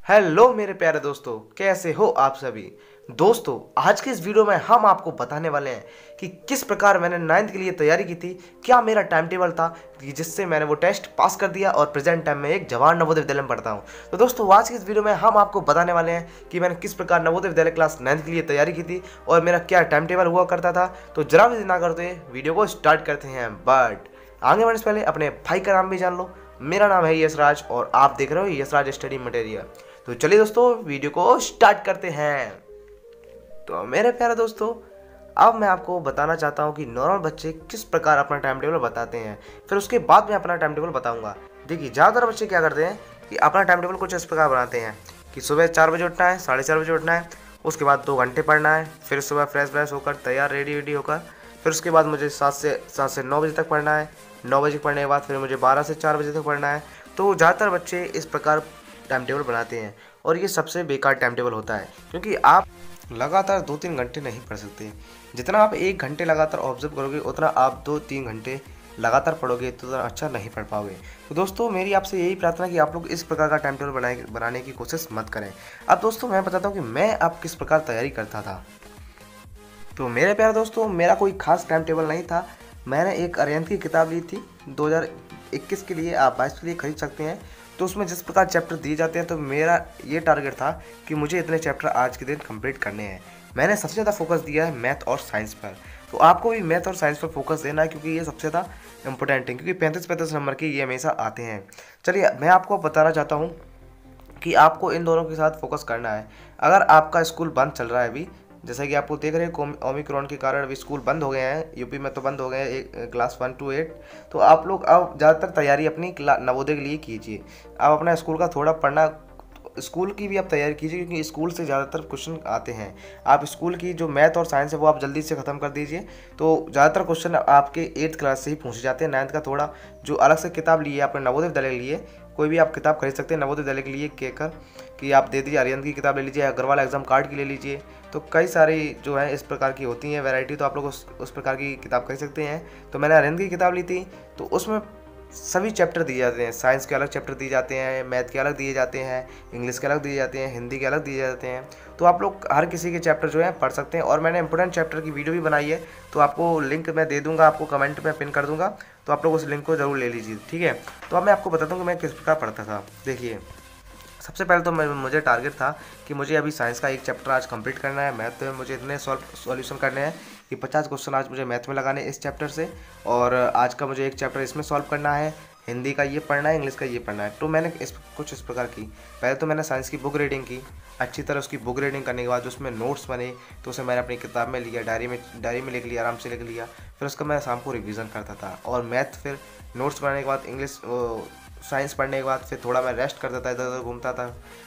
Hello मेरे प्यारे दोस्तों, कैसे हो आप सभी। दोस्तों, आज के इस वीडियो में हम आपको बताने वाले हैं कि किस प्रकार मैंने 9th के लिए तैयारी की थी। क्या मेरा टाइम टेबल था कि जिससे मैंने वो टेस्ट पास कर दिया और प्रेजेंट टाइम में एक जवाहर नवोदय विद्यालय में पढ़ता हूं। तो दोस्तों, आज की इस वीडियो में हम आपको बताने वाले हैं कि मैंने किस प्रकार नवोदय विद्यालय क्लास 9th के लिए तैयारी की थी और मेरा क्या टाइम टेबल हुआ करता था। तो जरा भी ना करते हुए वीडियो को स्टार्ट करते हैं। बट आगे बढ़ने से पहले अपने भाई का नाम भी जान लो। मेरा नाम है यशराज और आप देख रहे हो यशराज स्टडी मटेरियल। तो चलिए दोस्तों, वीडियो को स्टार्ट करते हैं। तो मेरे प्यारे दोस्तों, अब मैं आपको बताना चाहता हूँ कि नॉर्मल बच्चे किस प्रकार अपना टाइम टेबल बताते हैं। फिर उसके बाद मैं अपना टाइम टेबल बताऊंगा। देखिए, ज़्यादातर बच्चे क्या करते हैं कि अपना टाइम टेबल कुछ इस प्रकार बनाते हैं कि सुबह 4 बजे उठना है, 4:30 बजे उठना है, उसके बाद 2 घंटे पढ़ना है, फिर सुबह फ्रेश व्रेश होकर तैयार रेडी वेडी होकर फिर उसके बाद मुझे 7 से 9 बजे तक पढ़ना है। 9 बजे पढ़ने के बाद फिर मुझे 12 से 4 बजे तक पढ़ना है। तो ज़्यादातर बच्चे इस प्रकार टाइम टेबल बनाते हैं और ये सबसे बेकार टाइम टेबल होता है, क्योंकि आप लगातार 2-3 घंटे नहीं पढ़ सकते। जितना आप 1 घंटे लगातार ऑब्जर्व करोगे उतना आप 2-3 घंटे लगातार पढ़ोगे तो उतना अच्छा नहीं पढ़ पाओगे। तो दोस्तों, मेरी आपसे यही प्रार्थना है कि आप लोग इस प्रकार का टाइम टेबल बनाने की कोशिश मत करें। अब दोस्तों, मैं बताता हूँ कि मैं अब किस प्रकार तैयारी करता था। तो मेरे प्यारे दोस्तों, मेरा कोई खास टाइम टेबल नहीं था। मैंने एक अरिहंत की किताब ली थी 2021 के लिए, आप 22 के लिए खरीद सकते हैं। तो उसमें जिस प्रकार चैप्टर दिए जाते हैं, तो मेरा ये टारगेट था कि मुझे इतने चैप्टर आज के दिन कंप्लीट करने हैं। मैंने सबसे ज़्यादा फोकस दिया है मैथ और साइंस पर। तो आपको भी मैथ और साइंस पर फोकस देना है, क्योंकि ये सबसे ज़्यादा इंपॉर्टेंट है, क्योंकि 35-35 नंबर के ये हमेशा आते हैं। चलिए, मैं आपको बताना चाहता हूँ कि आपको इन दोनों के साथ फोकस करना है। अगर आपका स्कूल बंद चल रहा है अभी, जैसा कि आपको देख रहे हैं ओमिक्रॉन के कारण अभी स्कूल बंद हो गए हैं, यूपी में तो बंद हो गए हैं क्लास 1 to 8। तो आप लोग अब ज़्यादातर तैयारी अपनी नवोदय के लिए कीजिए। आप अपना स्कूल का थोड़ा पढ़ना, स्कूल की भी आप तैयारी कीजिए, क्योंकि स्कूल से ज़्यादातर क्वेश्चन आते हैं। आप स्कूल की जो मैथ और साइंस है वो आप जल्दी से ख़त्म कर दीजिए। तो ज़्यादातर क्वेश्चन आपके 8th क्लास से ही पूछे जाते हैं। 9th का थोड़ा जो अलग से किताब ली है आपने नवोदय विद्यालय के लिए, कोई भी आप किताब खरीद सकते हैं नवोदय विद्यालय के लिए कहकर कि आप दे दीजिए। अरिहंत की किताब ले लीजिए, अग्रवाल एग्जाम कार्ड की ले लीजिए। तो कई सारी जो है इस प्रकार की होती हैं वैरायटी, तो आप लोग उस प्रकार की किताब खरीद सकते हैं। तो मैंने अरिहंत की किताब ली थी, तो उसमें सभी चैप्टर दिए जाते हैं। साइंस के अलग चैप्टर दिए जाते हैं, मैथ के अलग दिए जाते हैं, इंग्लिश के अलग दिए जाते हैं, हिंदी के अलग दिए जाते हैं। तो आप लोग हर किसी के चैप्टर जो है पढ़ सकते हैं। और मैंने इंपॉर्टेंट चैप्टर की वीडियो भी बनाई है, तो आपको लिंक मैं दे दूंगा, आपको कमेंट में पिन कर दूंगा। तो आप लोग उस लिंक को ज़रूर ले लीजिए, ठीक है। तो अब मैं आपको बताता हूँ कि मैं किस प्रकार पढ़ता था। देखिए, सबसे पहले तो मुझे टारगेट था कि मुझे अभी साइंस का एक चैप्टर आज कंप्लीट करना है। मैथ में मुझे इतने सॉल्यूशन करने हैं कि 50 क्वेश्चन आज मुझे मैथ में लगाने इस चैप्टर से, और आज का मुझे एक चैप्टर इसमें सॉल्व करना है। हिंदी का ये पढ़ना है, इंग्लिश का ये पढ़ना है। तो मैंने कुछ इस प्रकार की, पहले तो मैंने साइंस की बुक रीडिंग की अच्छी तरह। उसकी बुक रीडिंग करने के बाद उसमें नोट्स बने, तो उसे मैंने अपनी किताब में लिया, डायरी में लिख लिया, आराम से लिख लिया। फिर उसका मैं शाम को रिवीजन करता था। और मैथ फिर नोट्स बनाने के बाद, इंग्लिश साइंस पढ़ने के बाद फिर थोड़ा मैं रेस्ट करता था, इधर उधर घूमता था।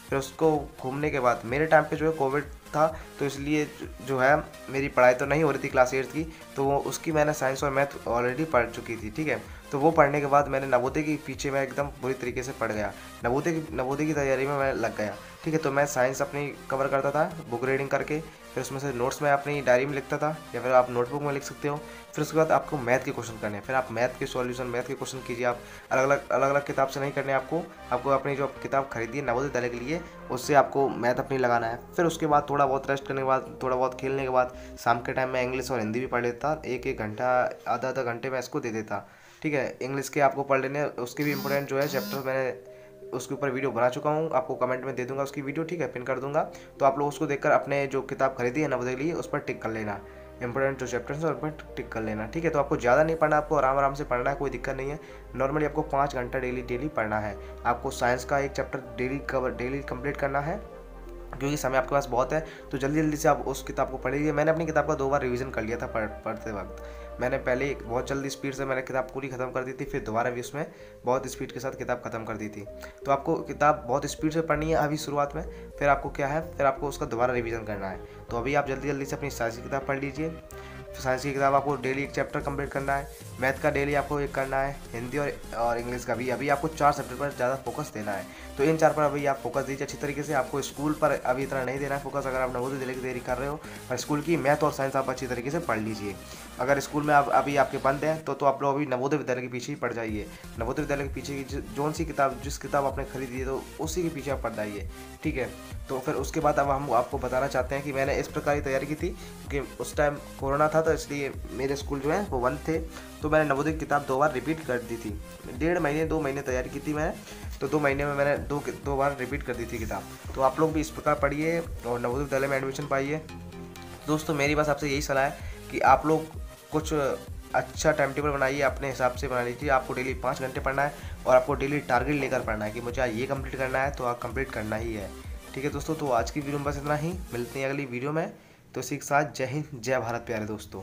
फिर उसको घूमने के बाद मेरे टाइम पे जो है कोविड था, तो इसलिए जो है मेरी पढ़ाई तो नहीं हो रही थी क्लास 8th की, तो वो उसकी मैंने साइंस और मैथ ऑलरेडी पढ़ चुकी थी, ठीक है। तो वो पढ़ने के बाद मैंने नवोदय के पीछे मैं एकदम बुरी तरीके से पढ़ गया। नवोदय की तैयारी में मैं लग गया, ठीक है। तो मैं साइंस अपनी कवर करता था बुक रीडिंग करके, फिर उसमें से नोट्स मैं अपनी डायरी में लिखता था, या फिर आप नोटबुक में लिख सकते हो। फिर उसके बाद आपको मैथ के क्वेश्चन करने हैं, फिर आप मैथ के सॉल्यूशन, मैथ के क्वेश्चन कीजिए। आप अलग अलग किताब से नहीं करने, आपको अपनी जो किताब खरीदी है नवोदय विद्यालय के लिए, उससे आपको मैथ अपनी लगाना है। फिर उसके बाद थोड़ा बहुत रेस्ट करने के बाद, थोड़ा बहुत खेलने के बाद, शाम के टाइम में इंग्लिश और हिंदी भी पढ़ लेता। एक घंटा, आधा घंटे में इसको दे देता, ठीक है। इंग्लिश के आपको पढ़ लेने, उसके भी इंपॉर्टेंट जो है चैप्टर मैंने उसके ऊपर वीडियो बना चुका हूँ, आपको कमेंट में दे दूंगा उसकी वीडियो, ठीक है, पिन कर दूंगा। तो आप लोग उसको देखकर अपने जो किताब खरीदी है नवोदय के लिए उस पर टिक कर लेना, इंपॉर्टेंट जो चैप्टर्स है उस पर टिक कर लेना, ठीक है। तो आपको ज़्यादा नहीं पढ़ना, आपको आराम आराम से पढ़ना है, कोई दिक्कत नहीं है। नॉर्मली आपको 5 घंटा डेली पढ़ना है। आपको साइंस का एक चैप्टर डेली कंप्लीट करना है, क्योंकि समय आपके पास बहुत है। तो जल्दी जल्दी से आप उस किताब को पढ़ लीजिए। मैंने अपनी किताब का 2 बार रिवीजन कर लिया था पढ़ते वक्त। मैंने पहले बहुत जल्दी स्पीड से मैंने किताब पूरी ख़त्म कर दी थी, फिर दोबारा भी उसमें बहुत स्पीड के साथ किताब ख़त्म कर दी थी। तो आपको किताब बहुत स्पीड से पढ़नी है अभी शुरुआत में, फिर आपको क्या है, फिर आपको उसका दोबारा रिवीजन करना है। तो अभी आप जल्दी जल्दी से अपनी साइंस की किताब पढ़ लीजिए। साइंस की किताब आपको डेली एक चैप्टर कंप्लीट करना है, मैथ का डेली आपको एक करना है, हिंदी और इंग्लिश का भी। अभी आपको 4 सब्जेक्ट पर ज़्यादा फोकस देना है, तो इन 4 पर अभी आप फोकस दीजिए अच्छी तरीके से। आपको स्कूल पर अभी इतना नहीं देना है फोकस, अगर आप नवोदय विद्यालय की तैयारी कर रहे हो। और स्कूल की मैथ और साइंस आप अच्छी तरीके से पढ़ लीजिए। अगर स्कूल में आप अभी आपके बंद हैं तो आप लोग अभी नवोदय विद्यालय के पीछे ही पड़ जाइए। नवोदय विद्यालय के पीछे की जोन सी किताब, जिस किताब आपने खरीदी है तो उसी के पीछे आप पढ़ जाइए, ठीक है। तो फिर उसके बाद अब हम आपको बताना चाहते हैं कि मैंने इस प्रकार की तैयारी की थी, क्योंकि उस टाइम कोरोना था, तो इसलिए मेरे स्कूल जो है वो बंद थे। तो मैंने नवोदय की किताब 2 बार रिपीट कर दी थी। 1.5 महीने 2 महीने तैयारी की थी मैंने, तो 2 महीने में मैंने दो बार रिपीट कर दी थी किताब। तो आप लोग भी इस प्रकार पढ़िए और नवोदय विद्यालय में एडमिशन पाइए। दोस्तों मेरी बस आपसे यही सलाह है कि आप लोग कुछ अच्छा टाइम टेबल बनाइए, अपने हिसाब से बना लीजिए। आपको डेली 5 घंटे पढ़ना है और आपको डेली टारगेट लेकर पढ़ना है कि मुझे आज ये कंप्लीट करना है, तो आप कंप्लीट करना ही है, ठीक है दोस्तों। तो आज की वीडियो में बस इतना ही, मिलते हैं अगली वीडियो में। तो इसी के साथ जय हिंद, जय भारत प्यारे दोस्तों।